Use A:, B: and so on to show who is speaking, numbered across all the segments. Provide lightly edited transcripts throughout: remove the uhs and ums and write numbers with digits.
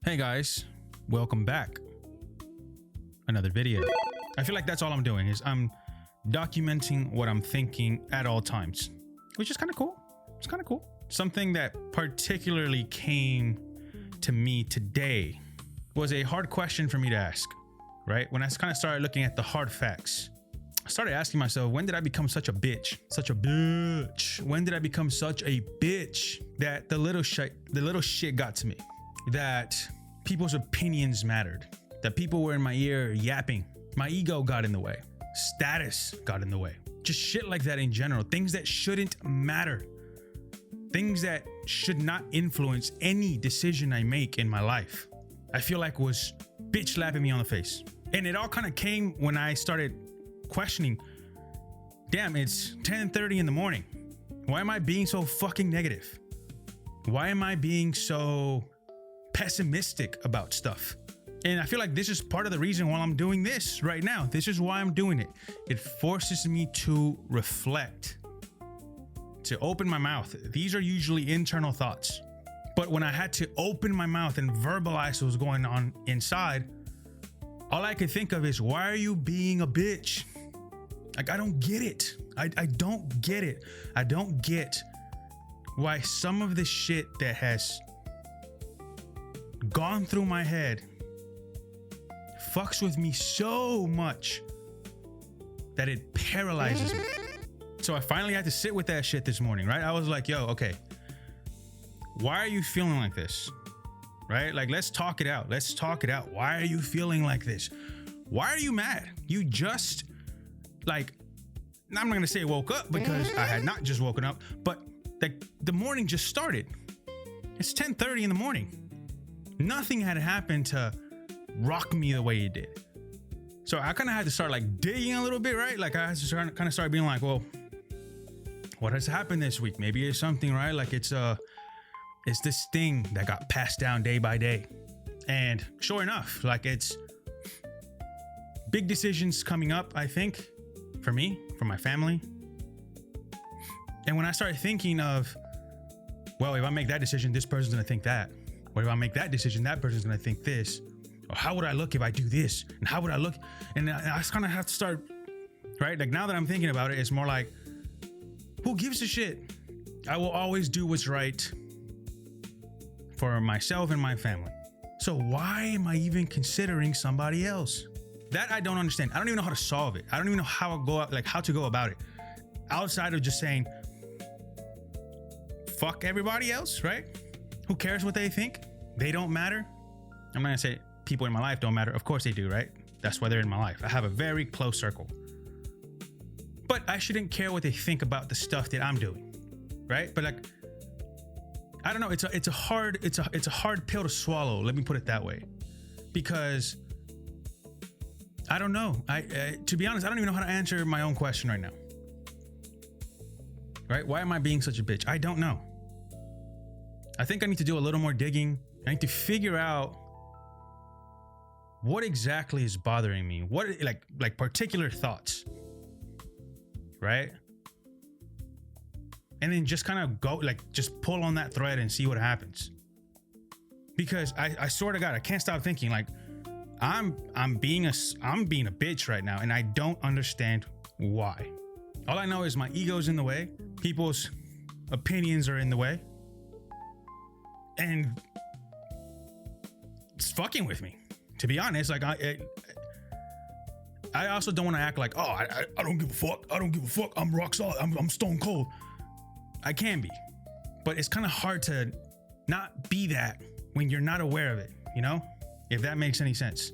A: Hey guys, welcome back. Another video. I feel like that's all I'm doing is I'm documenting what I'm thinking at all times, which is kind of cool. It's kind of cool. Something that particularly came to me today was a hard question for me to ask, right? When I kind of started looking at the hard facts, I started asking myself, when did I become such a bitch? Such a bitch. When did I become such a bitch that the little shit got to me? That people's opinions mattered. That people were in my ear yapping. My ego got in the way. Status got in the way. Just shit like that in general. Things that shouldn't matter. Things that should not influence any decision I make in my life. I feel like was bitch slapping me on the face. And it all kind of came when I started questioning, damn, it's 10:30 in the morning. Why am I being so fucking negative? Why am I being so pessimistic about stuff? And I feel like this is part of the reason why I'm doing this right now. This is why I'm doing it. It forces me to reflect, to open my mouth. These are usually internal thoughts. But when I had to open my mouth and verbalize what was going on inside, all I could think of is, why are you being a bitch? Like, I don't get it. I don't get it. I don't get why some of the shit that has gone through my head fucks with me so much that it paralyzes me. So I finally had to sit with that shit this morning, right? I was like, yo, okay, why are you feeling like this? Right? Like, let's talk it out. Let's talk it out. Why are you feeling like this? Why are you mad? You just, like, I'm not gonna say woke up, because I had not just woken up, but the morning just started. It's 10:30 in the morning. Nothing had happened to rock me the way it did. So I kind of had to start like digging a little bit, right? Like I had to kind of start being like, well, what has happened this week? Maybe it's something, right? Like it's this thing that got passed down day by day. And sure enough, like it's big decisions coming up, I think, for me, for my family. And when I started thinking of, well, if I make that decision, this person's gonna think that. Or if I make that decision, that person's gonna think this. Or how would I look if I do this? And how would I look? And I just kind of have to start, right? Like now that I'm thinking about it, it's more like, who gives a shit? I will always do what's right for myself and my family. So why am I even considering somebody else? That I don't understand. I don't even know how to solve it. I don't even know how to go about it. Outside of just saying, fuck everybody else, right? Who cares what they think? They don't matter. I'm not gonna say people in my life don't matter. Of course they do, right? That's why they're in my life. I have a very close circle. But I shouldn't care what they think about the stuff that I'm doing, right? But like, I don't know. It's a hard pill to swallow. Let me put it that way, because I don't know. To be honest, I don't even know how to answer my own question right now. Right? Why am I being such a bitch? I don't know. I think I need to do a little more digging. I need to figure out what exactly is bothering me. What like particular thoughts, right? And then just kind of go, like, just pull on that thread and see what happens. Because I swear to God, I can't stop thinking like I'm being a bitch right now, and I don't understand why. All I know is my ego's in the way. People's opinions are in the way. And it's fucking with me, to be honest. Like I also don't want to act like, oh, I don't give a fuck. I don't give a fuck. I'm rock solid. I'm stone cold. I can be, but it's kind of hard to not be that when you're not aware of it, you know? If that makes any sense.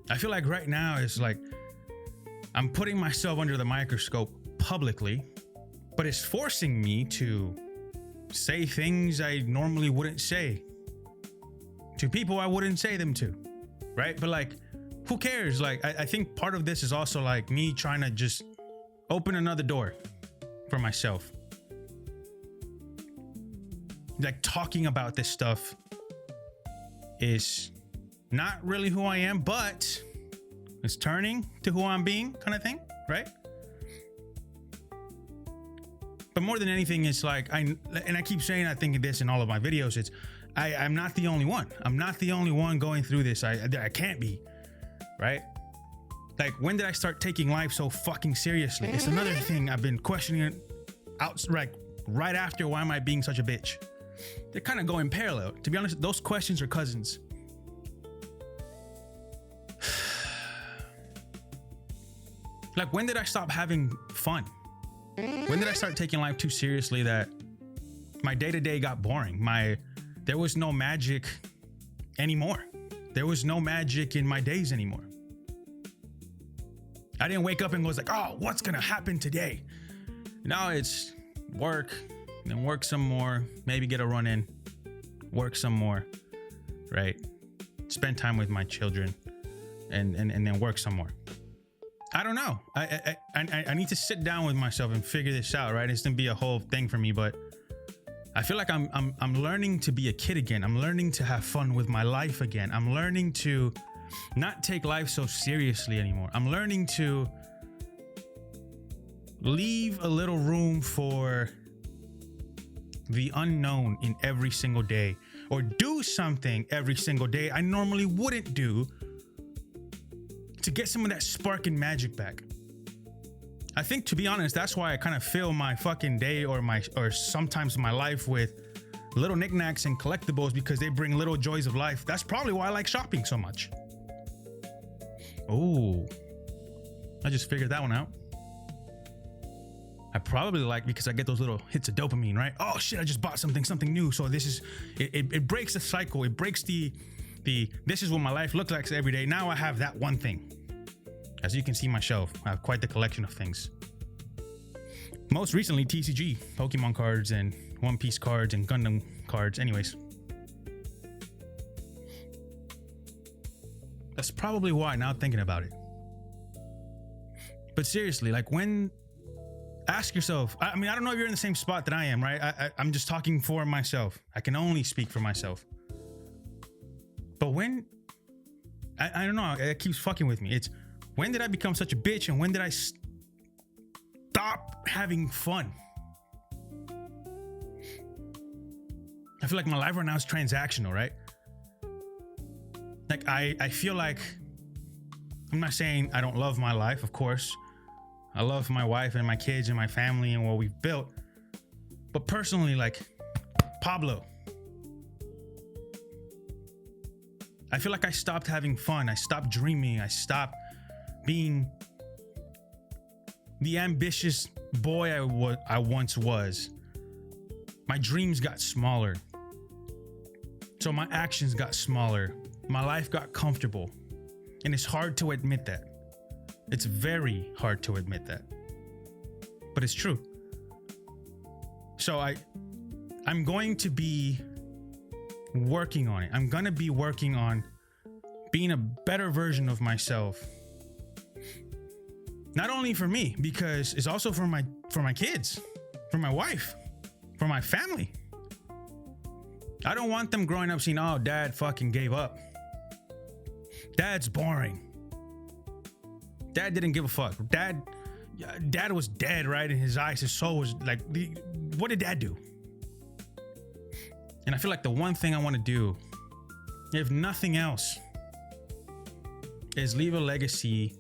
A: I feel like right now it's like I'm putting myself under the microscope publicly, but it's forcing me to say things I normally wouldn't say to people I wouldn't say them to, right? But like, who cares? Like, I think part of this is also like me trying to just open another door for myself. Like, talking about this stuff is not really who I am, but it's turning to who I'm being, kind of thing, right? But more than anything, it's like, I keep saying, I think this in all of my videos, it's I'm not the only one. I'm not the only one going through this. I can't be, right? Like, when did I start taking life so fucking seriously? It's another thing I've been questioning right after, why am I being such a bitch? They're kind of going parallel. To be honest, those questions are cousins. Like, when did I stop having fun? When did I start taking life too seriously that my day-to-day got boring? There was no magic anymore. There was no magic in my days anymore. I didn't wake up and was like, oh, what's gonna happen today? Now it's work, and then work some more, maybe get a run in, work some more, right? Spend time with my children, and then work some more. I don't know. I need to sit down with myself and figure this out, right? It's gonna be a whole thing for me, but I feel like I'm learning to be a kid again. I'm learning to have fun with my life again. I'm learning to not take life so seriously anymore. I'm learning to leave a little room for the unknown in every single day, or do something every single day I normally wouldn't do, to get some of that spark and magic back. I think, to be honest, that's why I kind of fill my fucking day or sometimes my life with little knickknacks and collectibles, because they bring little joys of life. That's probably why I like shopping so much. Oh, I just figured that one out. I probably like, because I get those little hits of dopamine, right? Oh shit, I just bought something new. So this is, it breaks the cycle. It breaks the this is what my life looks like every day. Now I have that one thing. As you can see my shelf, I have quite the collection of things. Most recently, TCG, Pokemon cards and One Piece cards and Gundam cards. Anyways, that's probably why, now thinking about it. But seriously, like, ask yourself, I mean, I don't know if you're in the same spot that I am, right? I'm just talking for myself. I can only speak for myself. But I don't know, it keeps fucking with me. It's, when did I become such a bitch, and when did I stop having fun? I feel like my life right now is transactional, right? Like, I feel like, I'm not saying I don't love my life, of course. I love my wife and my kids and my family and what we've built. But personally, like, Pablo, I feel like I stopped having fun. I stopped dreaming. I stopped being the ambitious boy I once was. My dreams got smaller. So my actions got smaller. My life got comfortable. And it's hard to admit that. It's very hard to admit that. But it's true. So I'm going to be working on it. I'm going to be working on being a better version of myself. Not only for me, because it's also for my kids, for my wife, for my family. I don't want them growing up seeing, oh, dad fucking gave up. Dad's boring. Dad didn't give a fuck. Dad was dead, right? In his eyes, his soul was like, what did dad do? And I feel like the one thing I want to do, if nothing else, is leave a legacy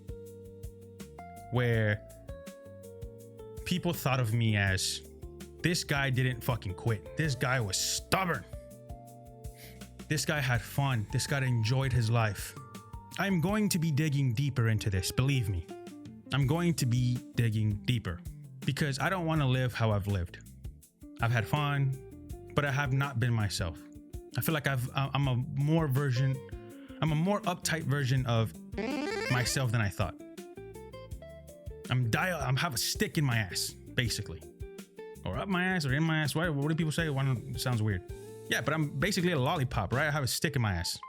A: where people thought of me as, this guy didn't fucking quit. This guy was stubborn. This guy had fun. This guy enjoyed his life. I'm going to be digging deeper into this, believe me. I'm going to be digging deeper, because I don't want to live how I've lived. I've had fun, but I have not been myself. I feel like I'm a more uptight version of myself than I thought. I have a stick in my ass, basically. Or up my ass or in my ass. What do people say? It sounds weird. Yeah, but I'm basically a lollipop, right? I have a stick in my ass.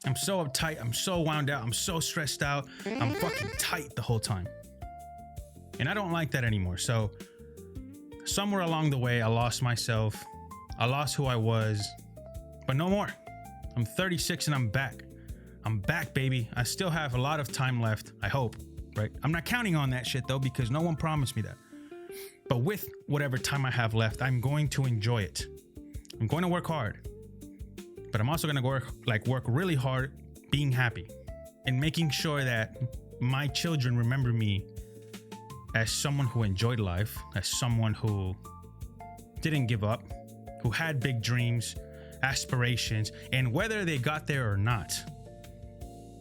A: I'm so uptight. I'm so wound out. I'm so stressed out. I'm fucking tight the whole time. And I don't like that anymore. So somewhere along the way, I lost myself. I lost who I was, but no more. I'm 36 and I'm back. I'm back, baby. I still have a lot of time left, I hope, right? I'm not counting on that shit though, because no one promised me that. But with whatever time I have left, I'm going to enjoy it. I'm going to work hard. but I'm also gonna work really hard being happy and making sure that my children remember me as someone who enjoyed life, as someone who didn't give up, who had big dreams, aspirations, and whether they got there or not,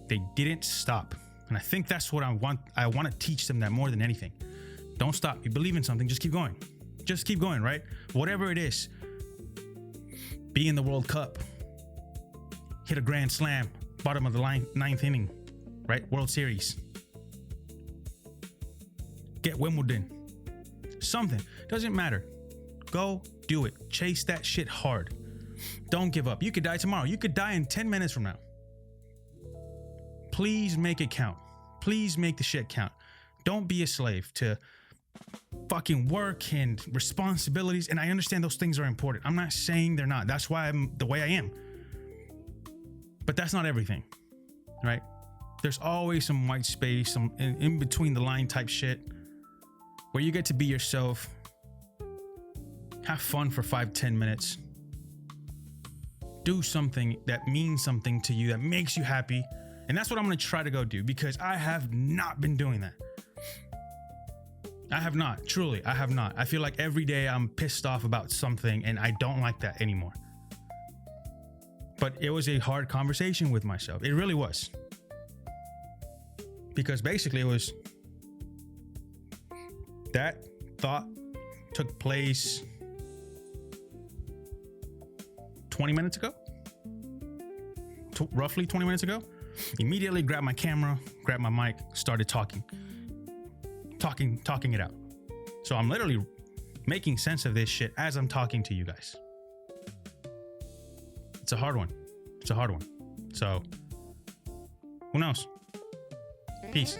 A: they didn't stop. And I think that's what I want. I want to teach them that more than anything. Don't stop. You believe in something, just keep going. Just keep going, right? Whatever it is. Be in the World Cup. Hit a grand slam. Bottom of the ninth inning, right? World Series. Get Wimbledon. Something. Doesn't matter. Go do it. Chase that shit hard. Don't give up. You could die tomorrow. You could die in 10 minutes from now. Please make it count. Please make the shit count. Don't be a slave to fucking work and responsibilities. And I understand those things are important. I'm not saying they're not. That's why I'm the way I am. But that's not everything, right? There's always some white space, some in between the line type shit where you get to be yourself, have fun for 5-10 minutes, do something that means something to you, that makes you happy. And that's what I'm going to try to go do, because I have not been doing that. I have not. Truly, I have not. I feel like every day I'm pissed off about something, and I don't like that anymore. But it was a hard conversation with myself. It really was. Because basically it was that thought took place 20 minutes ago, roughly 20 minutes ago. Immediately grabbed my camera, grabbed my mic, started talking it out. So I'm literally making sense of this shit as I'm talking to you guys. It's a hard one. It's a hard one. So who knows? Peace.